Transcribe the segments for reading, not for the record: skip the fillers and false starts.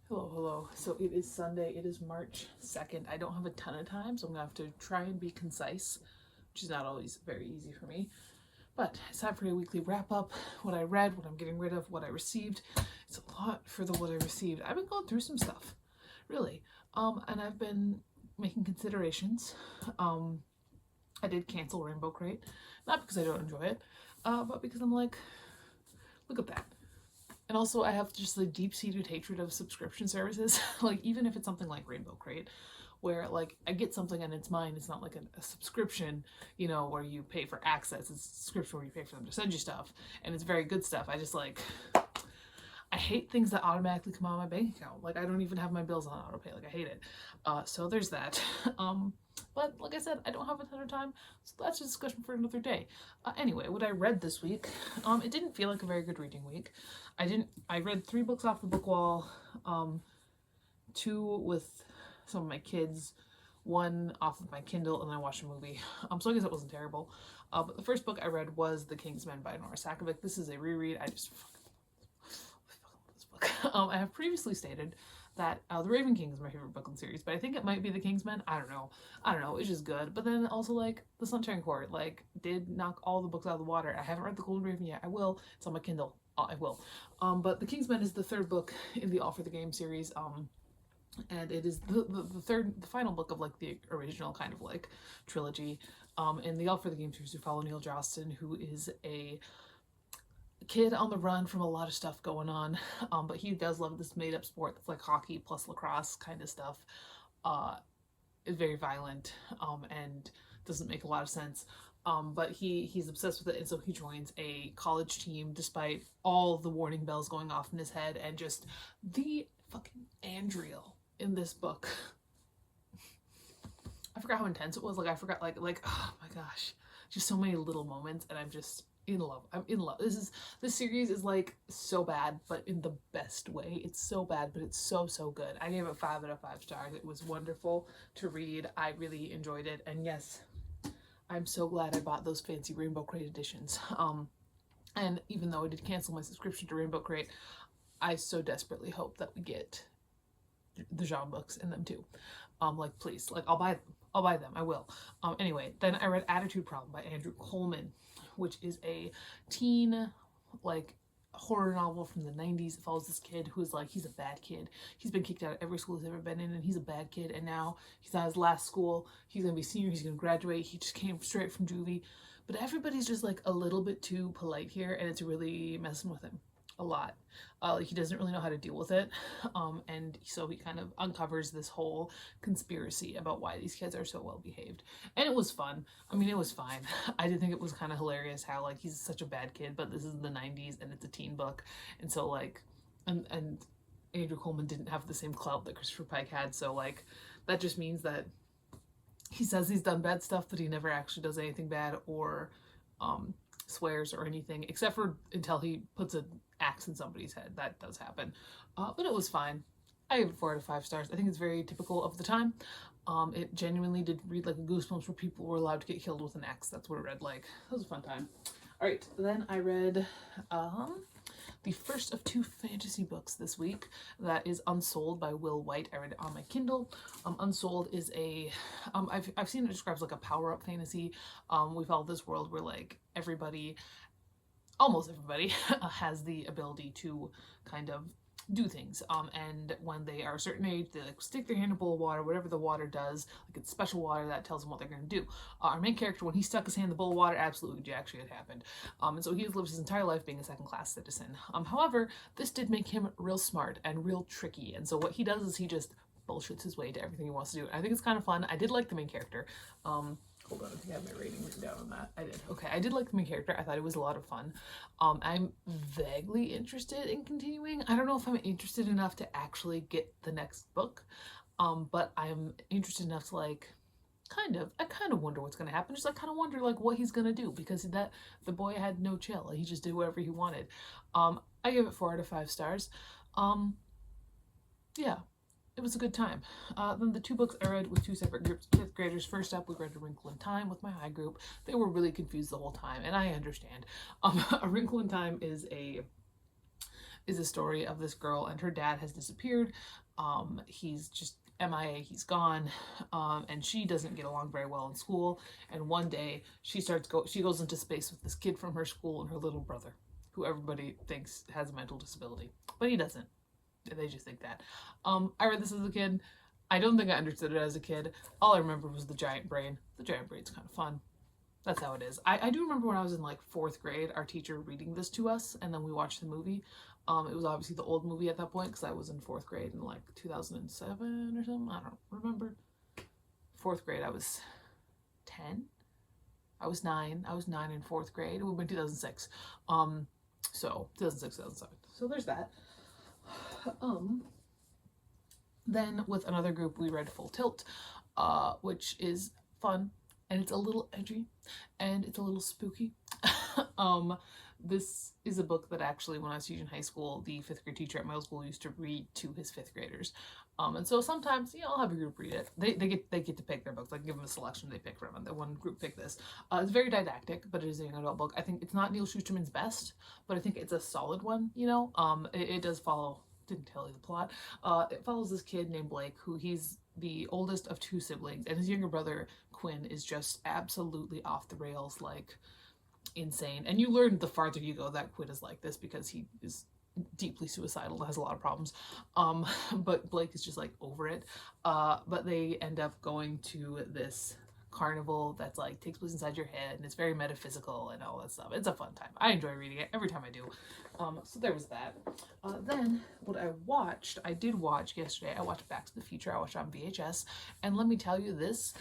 Hello, hello. So it is Sunday. It is March 2nd. I don't have a ton of time, so I'm going to have to try and be concise, which is not always very easy for me. But it's time for a weekly wrap up. What I read, what I'm getting rid of, what I received. It's a lot for the what I received. I've been going through some stuff, really. And I've been making considerations. I did cancel Rainbow Crate, not because I don't enjoy it, but because I'm like, look at that. And also, I have just the deep-seated hatred of subscription services. Like, even if it's something like Rainbow Crate, where like I get something and it's mine. It's not like a subscription, where you pay for access. It's a subscription where you pay for them to send you stuff, and it's very good stuff. I just like I hate things that automatically come out of my bank account. Like I don't even have my bills on autopay. Like I hate it. So there's that. But like I said, I don't have a ton of time, so that's a discussion for another day. Anyway, what I read this week, it didn't feel like a very good reading week. I read 3 books off the book wall, 2 with some of my kids, 1 off of my Kindle, and I watched a movie. So I guess it wasn't terrible. But the first book I read was The Kingsman by Nora Sakavic. This is a reread. I just love this book. I have previously stated that The Raven King is my favorite book in the series, but I think it might be The Kingsman. I don't know. It's just good. But then also like The Sunshine Court, like did knock all the books out of the water. I haven't read The Golden Raven yet. I will. It's on my Kindle. I will. But The Kingsman is the 3rd book in the All for the Game series. And it is the final book of like the original kind of like trilogy. In the All for the Game series, we follow Neil Jostin, who is a kid on the run from a lot of stuff going on, but he does love this made-up sport that's like hockey plus lacrosse kind of stuff. It's very violent, and doesn't make a lot of sense. But he's obsessed with it, and so he joins a college team despite all the warning bells going off in his head, and just the fucking Andriel in this book. I forgot how intense it was. Like I forgot like oh my gosh, just so many little moments, and I'm just in love. I'm in love. This series is like so bad, but in the best way. It's so bad, but it's so good. I gave it 5 out of 5 stars. It was wonderful to read. I really enjoyed it, and yes, I'm so glad I bought those fancy Rainbow Crate editions. And even though I did cancel my subscription to Rainbow Crate, I so desperately hope that we get the Jean books in them too. Like please, like I'll buy them. I will. Anyway, then I read Attitude Problem by Andrew Coleman, which is a teen like horror novel from the 90s. It follows this kid who's like, he's a bad kid. He's been kicked out of every school he's ever been in, and he's a bad kid, and now he's at his last school. He's gonna be senior, he's gonna graduate. He just came straight from juvie. But everybody's just like a little bit too polite here, and it's really messing with him a lot. He doesn't really know how to deal with it, and so he kind of uncovers this whole conspiracy about why these kids are so well behaved, and it was fun. I mean, it was fine. I did think it was kind of hilarious how like he's such a bad kid, but this is the 90s and it's a teen book, and so like and Andrew Coleman didn't have the same clout that Christopher Pike had, so like that just means that he says he's done bad stuff, but he never actually does anything bad or swears or anything, except for until he puts an axe in somebody's head. That does happen. But it was fine. I give it 4 out of 5 stars. I think it's very typical of the time. It genuinely did read like a Goosebumps where people were allowed to get killed with an axe. That's what it read like. That was a fun time. Alright, then I read the first of 2 fantasy books this week. That is Unsouled by Will White. I read it on my Kindle. Unsouled is a, I've seen it described like a power-up fantasy. We follow this world where like almost everybody has the ability to kind of do things, and when they are a certain age, they like stick their hand in a bowl of water. Whatever the water does, like it's special water that tells them what they're going to do. Our main character, when he stuck his hand in the bowl of water, absolutely jack shit happened, and so he has lived his entire life being a second-class citizen. However, this did make him real smart and real tricky, and so what he does is he just bullshits his way to everything he wants to do. I think it's kind of fun. I did like the main character. Hold on, I think I have my rating written down on that. I did. Okay, I did like the main character. I thought it was a lot of fun. I'm vaguely interested in continuing. I don't know if I'm interested enough to actually get the next book, but I'm interested enough to like, I kind of wonder what's going to happen. Just I kind of wonder like what he's going to do, because the boy had no chill. He just did whatever he wanted. I give it 4 out of 5 stars. Yeah. It was a good time. Then the 2 books I read with 2 separate groups of 5th graders. First up, we read A Wrinkle in Time with my high group. They were really confused the whole time, and I understand. A Wrinkle in Time is is a story of this girl, and her dad has disappeared. He's just MIA, he's gone, and she doesn't get along very well in school. And one day she goes into space with this kid from her school and her little brother, who everybody thinks has a mental disability, but he doesn't. They just think that. I read this as a kid. I don't think I understood it as a kid. All I remember was the giant brain. The giant brain's kind of fun. That's how it is. I do remember when I was in like 4th grade, our teacher reading this to us, and then we watched the movie. It was obviously the old movie at that point, because I was in 4th grade in like 2007 or something. I don't remember. 4th grade, I was 10. I was 9. I was 9 in 4th grade. It would have been 2006. So 2006, 2007. So there's that. Then with another group, we read Full Tilt, which is fun, and it's a little edgy, and it's a little spooky. This is a book that actually, when I was teaching high school, the 5th grade teacher at my school used to read to his 5th graders. And so sometimes, I'll have a group read it. They get to pick their books. I give them a selection, they pick from it. The one group picked this. It's very didactic, but it is an adult book. I think it's not Neal Shusterman's best, but I think it's a solid one, It does follow, didn't tell you the plot. It follows this kid named Blake, who he's the oldest of 2 siblings, and his younger brother, Quinn, is just absolutely off the rails, like insane. And you learn the farther you go that Quinn is like this, because he is deeply suicidal, has a lot of problems. But Blake is just like over it. But they end up going to this carnival that's like takes place inside your head, and it's very metaphysical and all that stuff. It's a fun time. I enjoy reading it every time I do. So there was that. Then what I did watch yesterday, I watched Back to the Future. I watched it on VHS, and let me tell you, this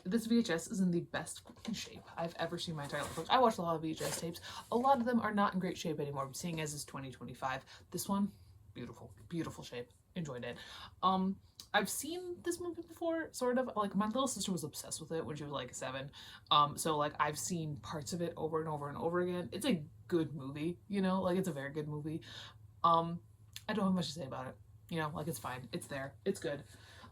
VHS is in the best shape I've ever seen in my entire life. I watched a lot of VHS tapes. A lot of them are not in great shape anymore, seeing as it's 2025. This one, beautiful, beautiful shape. Enjoyed it. I've seen this movie before, sort of. Like, my little sister was obsessed with it when she was like 7. So like I've seen parts of it over and over and over again. It's a good movie, like it's a very good movie. I don't have much to say about it. Like it's fine. It's there. It's good.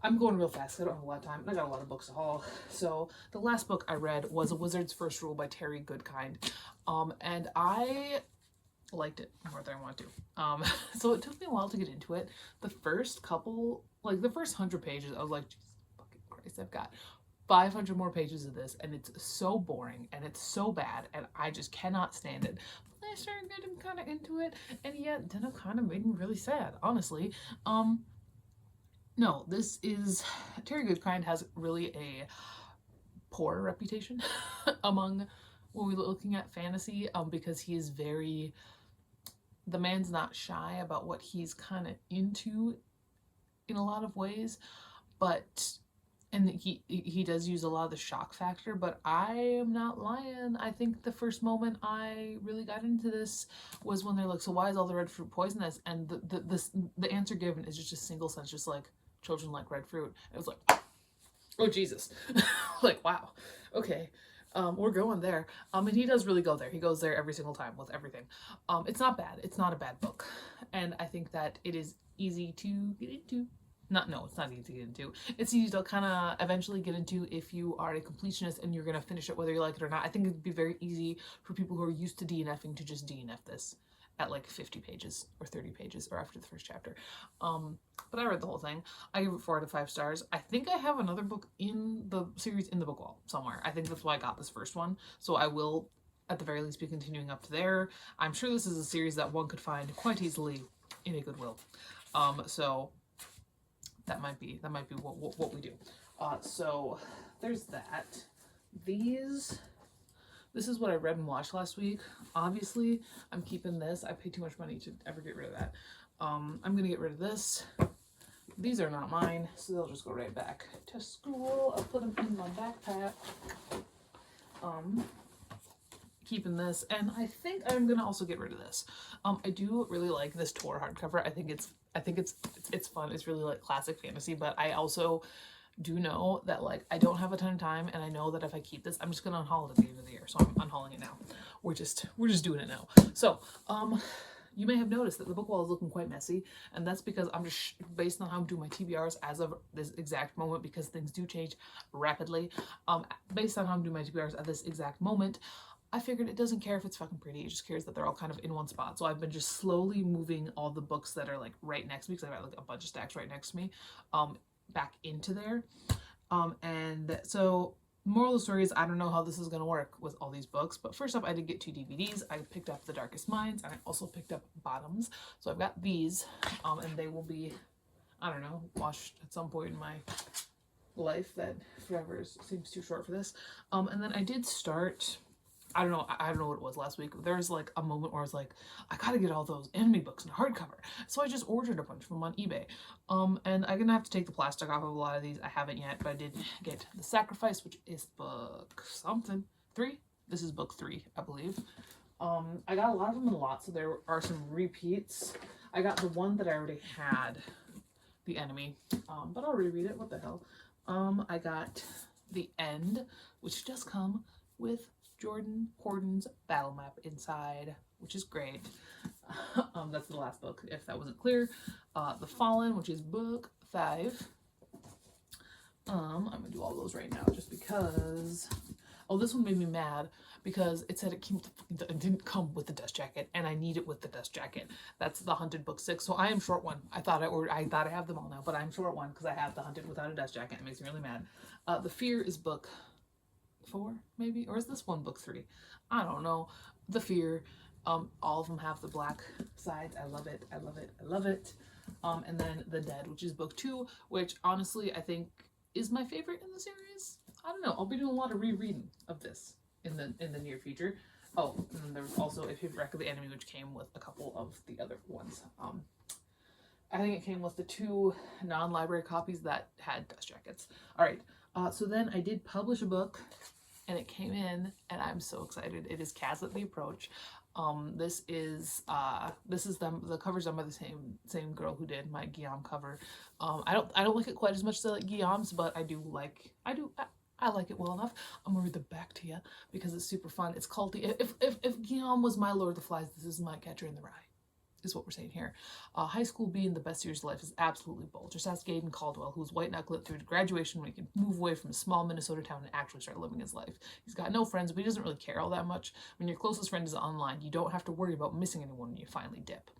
I'm going real fast. I don't have a lot of time, and I got a lot of books to haul. So the last book I read was A Wizard's First Rule by Terry Goodkind. And I liked it more than I want to. So it took me a while to get into it. The first couple, like the first 100 pages, I was like, Jesus fucking Christ, I've got 500 more pages of this, and it's so boring, and it's so bad, and I just cannot stand it. But I started getting kind of into it, and yet then it kind of made me really sad, honestly. No, this is, Terry Goodkind has really a poor reputation among when we're looking at fantasy, because he is the man's not shy about what he's kind of into in a lot of ways, and he does use a lot of the shock factor, but I am not lying. I think the first moment I really got into this was when they're like, so why is all the red fruit poisonous? And the answer given is just a single sentence, just like, children like red fruit. It was like, oh Jesus. Like, wow, okay, we're going there. And he does really go there. He goes there every single time with everything. It's not bad. It's not a bad book, and I think that it is easy to get into. It's not easy to get into. It's easy to kind of eventually get into if you are a completionist and you're gonna finish it whether you like it or not. I think it'd be very easy for people who are used to DNFing to just DNF this at like 50 pages or 30 pages or after the first chapter. But I read the whole thing. I give it 4 out of 5 stars. I think I have another book in the series in the book wall somewhere. I think that's why I got this first one. So I will, at the very least, be continuing up to there. I'm sure this is a series that one could find quite easily in a Goodwill. So that might be what we do. So there's that. This is what I read and watched last week. Obviously, I'm keeping this. I paid too much money to ever get rid of that. I'm gonna get rid of this. These are not mine, so they'll just go right back to school. I'll put them in my backpack. Keeping this, and I think I'm gonna also get rid of this. I do really like this Tor hardcover. I think it's fun. It's really like classic fantasy, but I also do know that like I don't have a ton of time, and I know that if I keep this, I'm just gonna unhaul it at the end of the year. So I'm unhauling it now. We're just doing it now. So you may have noticed that the book wall is looking quite messy, and that's because I'm just based on how I'm doing my TBRs as of this exact moment, because things do change rapidly. Based on how I'm doing my TBRs at this exact moment, I figured it doesn't care if it's fucking pretty, it just cares that they're all kind of in one spot. So I've been just slowly moving all the books that are like right next to me, because I've got like a bunch of stacks right next to me, back into there. And so moral of the story is, I don't know how this is going to work with all these books, but first up, I did get 2 DVDs. I picked up The Darkest Minds, and I also picked up Bottoms. So I've got these, and they will be, I don't know, watched at some point in my life that forever seems too short for this. And then I did start, I don't know what it was last week. There was like a moment where I was like, I gotta get all those enemy books in hardcover. So I just ordered a bunch of them on eBay. And I'm gonna have to take the plastic off of a lot of these. I haven't yet, but I did get The Sacrifice, which is book something 3. This is book 3, I believe. I got a lot of them in a lot, so there are some repeats. I got the one that I already had, The Enemy, but I'll reread it. What the hell? I got The End, which does come with Jordan Corden's battle map inside, which is great. That's the last book, if that wasn't clear. The Fallen, which is book 5. I'm gonna do all those right now just because. Oh, this one made me mad because it said it didn't come with the dust jacket, and I need it with the dust jacket. That's the Hunted book 6. So I am short one. I thought I have them all now, but I'm short one because I have the Hunted without a dust jacket. It makes me really mad. The Fear is book 4, maybe, or is this one book 3? I don't know. The Fear. All of them have the black sides. I love it. I love it. I love it. And then The Dead, which is book 2, which honestly I think is my favorite in the series. I don't know. I'll be doing a lot of rereading of this in the near future. Oh, and then there was also A Favorite Wreck of the Enemy, which came with a couple of the other ones. I think it came with the 2 non-library copies that had dust jackets. All right. So then I did publish a book, and it came in, and I'm so excited. It is Kaz at the Approach. This is them. The cover's done by the same girl who did my Guillaume cover. I don't like it quite as much as I like Guillaume's, but I like it well enough. I'm gonna read the back to you because it's super fun. It's culty. If Guillaume was my Lord of the Flies, this is my Catcher in the Rye, is what we're saying here. High school being the best years of life is absolutely bold. Just ask Gaiden Caldwell, who's white knuckle it through to graduation when he can move away from a small Minnesota town and actually start living his life. He's got no friends, but he doesn't really care all that much. When your closest friend is online, you don't have to worry about missing anyone when you finally dip.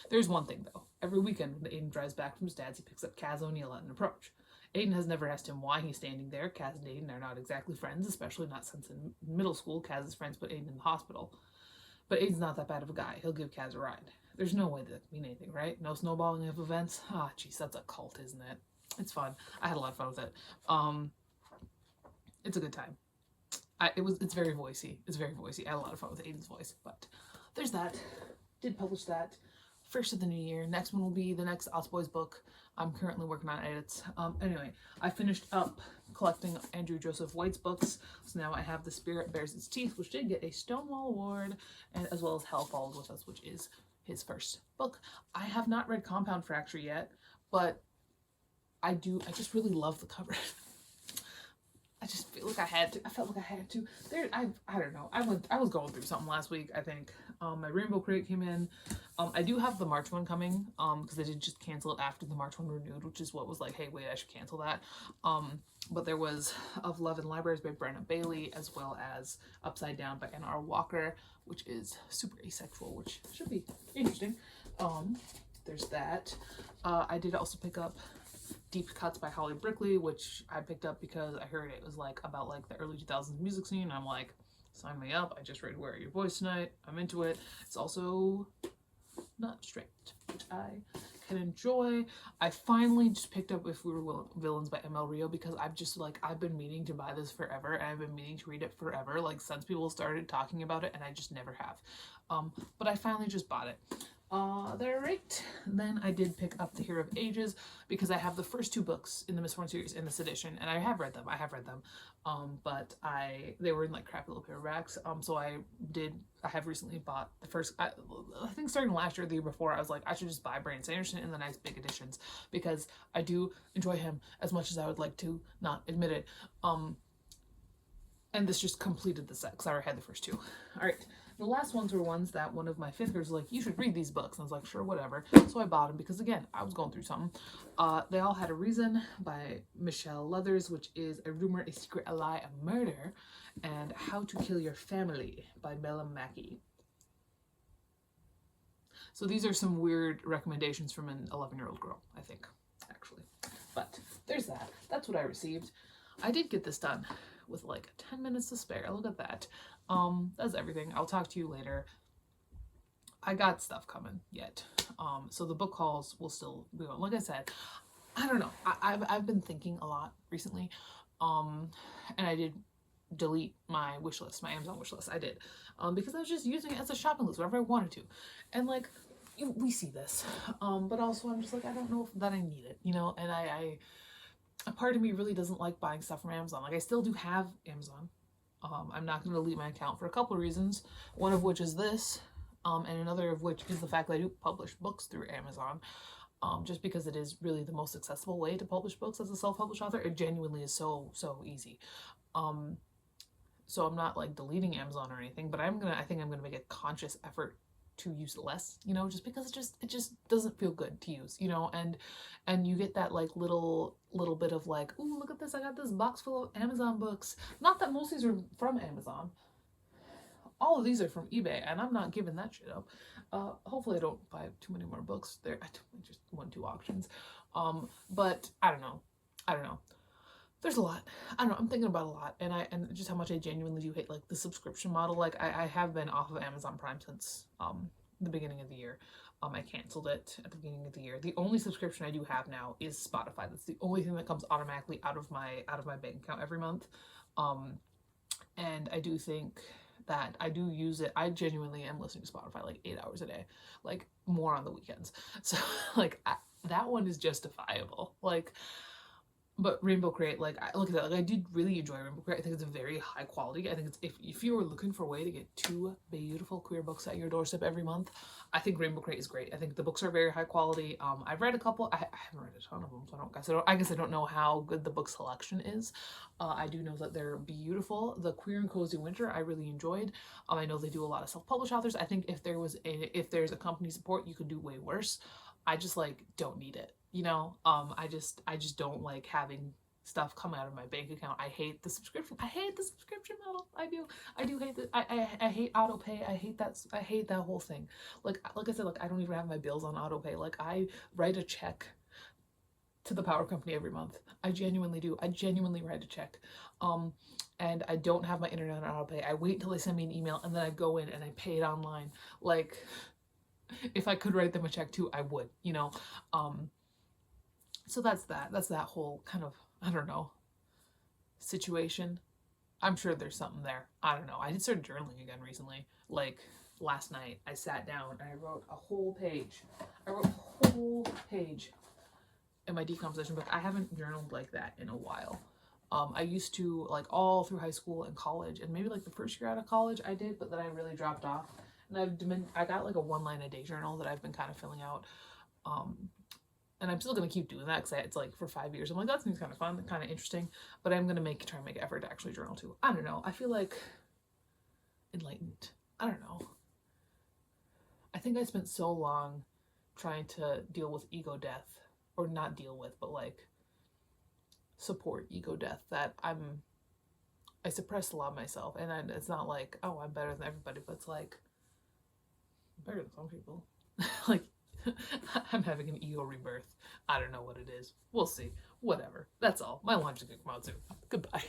There's one thing though. Every weekend when Aiden drives back from his dad's, he picks up Kaz O'Neill at an Approach. Aiden has never asked him why he's standing there. Kaz and Aiden are not exactly friends, especially not since in middle school Kaz's friends put Aiden in the hospital. But Aiden's not that bad of a guy. He'll give Kaz a ride. There's no way that can mean anything, right? No snowballing of events? Ah, jeez, that's a cult, isn't it? It's fun. I had a lot of fun with it. It's a good time. It's very voicey. It's very voicey. I had a lot of fun with Aiden's voice. But there's that. Did publish that. First of the new year. Next one will be the next Os Boys book. I'm currently working on edits. Anyway, I finished up collecting Andrew Joseph White's books. So now I have The Spirit Bears Its Teeth, which did get a Stonewall Award, and as well as Hell Followed With Us, which is his first book. I have not read Compound Fracture yet, but I just really love the cover. I just feel like I had to. I felt like I had to. I don't know. I was going through something last week, I think. My Rainbow Crate came in. I do have the March one coming, because I did just cancel it after the March one renewed, which is what was like, hey, wait, I should cancel that. But there was Of Love in Libraries by Brenna Bailey, as well as Upside Down by N.R. Walker, which is super asexual, which should be interesting. There's that. I did also pick up Deep Cuts by Holly Brickley, which I picked up because I heard it was like about like the early 2000s music scene. I'm like, sign me up. I just read Where Are Your Boys Tonight. I'm into it. It's also not straight, which I can enjoy. I finally just picked up If We Were Villains by ML Rio because I've been meaning to buy this forever, and I've been meaning to read it forever, like since people started talking about it, and I just never have. But I finally just bought it. They're right. Then I did pick up The Hero of Ages because I have the first 2 books in the Mistborn series in this edition, and I have read them. But they were in like crappy little paperbacks. So I have recently bought the first. I think starting last year, or the year before, I was like, I should just buy Brandon Sanderson in the nice big editions because I do enjoy him as much as I would like to not admit it. And this just completed the set because I already had the first 2. All right. The last ones were ones that one of my fifth graders was like, you should read these books. And I was like, sure, whatever. So I bought them because, again, I was going through something. They All Had a Reason by Michelle Leathers, which is A Rumor, a Secret, a Lie, a Murder, and How to Kill Your Family by Bella Mackie. So these are some weird recommendations from an 11-year-old girl, I think, actually. But there's that. That's what I received. I did get this done with like 10 minutes to spare. Look at that. That's everything. I'll talk to you later. I got stuff coming yet. So the book hauls will still be on. Like I said, I don't know. I've been thinking a lot recently. And I did delete my wish list, my Amazon wish list. I did. Because I was just using it as a shopping list whenever I wanted to. And like, we see this. But also I'm just like, I don't know if that I need it, you know, and a part of me really doesn't like buying stuff from Amazon. Like, I still do have Amazon. I'm not going to delete my account for a couple of reasons. One of which is this, and another of which is the fact that I do publish books through Amazon. Just because it is really the most accessible way to publish books as a self-published author. It genuinely is so easy. So I'm not like deleting Amazon or anything, but I think I'm gonna make a conscious effort to use less, you know, just because it just doesn't feel good to use, you know, and you get that like little bit of like, ooh, look at this, I got this box full of Amazon books. Not that most of these are from Amazon. All of these are from eBay, and I'm not giving that shit up. Hopefully I don't buy too many more books there. I just 1-2 auctions. But I don't know. There's a lot. I don't know. I'm thinking about a lot, and just how much I genuinely do hate like the subscription model. Like I have been off of Amazon Prime since the beginning of the year. I canceled it at the beginning of the year. The only subscription I do have now is Spotify. That's the only thing that comes automatically out of my bank account every month. And I do think that I do use it. I genuinely am listening to Spotify like 8 hours a day, like more on the weekends. So like that one is justifiable. Like, but Rainbow Crate, like, I look at that, like, I did really enjoy Rainbow Crate. I think it's a very high quality. I think it's, if you were looking for a way to get 2 beautiful queer books at your doorstep every month, I think Rainbow Crate is great. I think the books are very high quality. I've read a couple. I haven't read a ton of them, so I guess I don't know how good the book selection is. I do know that they're beautiful. The Queer and Cozy Winter I really enjoyed. I know they do a lot of self-published authors. I think if there's a company support, you could do way worse. I just like don't need it, you know. I just don't like having stuff come out of my bank account. I hate the subscription. I hate the subscription model. I do hate the I hate auto pay. I hate that whole thing. Like I said, like I don't even have my bills on auto pay. Like I write a check to the power company every month. I genuinely do. I genuinely write a check. And I don't have my internet on auto pay. I wait until they send me an email and then I go in and I pay it online. Like, if I could write them a check too, I would, you know. So that's that whole kind of, I don't know, situation. I'm sure there's something there. I don't know. I did start journaling again recently. Like last night, I sat down and I wrote a whole page. In my decomposition book. I haven't journaled like that in a while. I used to, like, all through high school and college, and maybe like the first year out of college I did, but then I really dropped off. And I got like a 1-line-a-day journal that I've been kind of filling out. And I'm still going to keep doing that because it's like for 5 years. I'm like, that seems kind of fun, kind of interesting. But I'm going to try and make effort to actually journal too. I don't know. I feel like enlightened. I don't know. I think I spent so long trying to deal with ego death, or not deal with, but like support ego death, that I suppressed a lot of myself. And it's not like, oh, I'm better than everybody, but it's like, better than some people. Like, I'm having an ego rebirth. I don't know what it is. We'll see. Whatever. That's all. My lunch is gonna come out soon. Goodbye.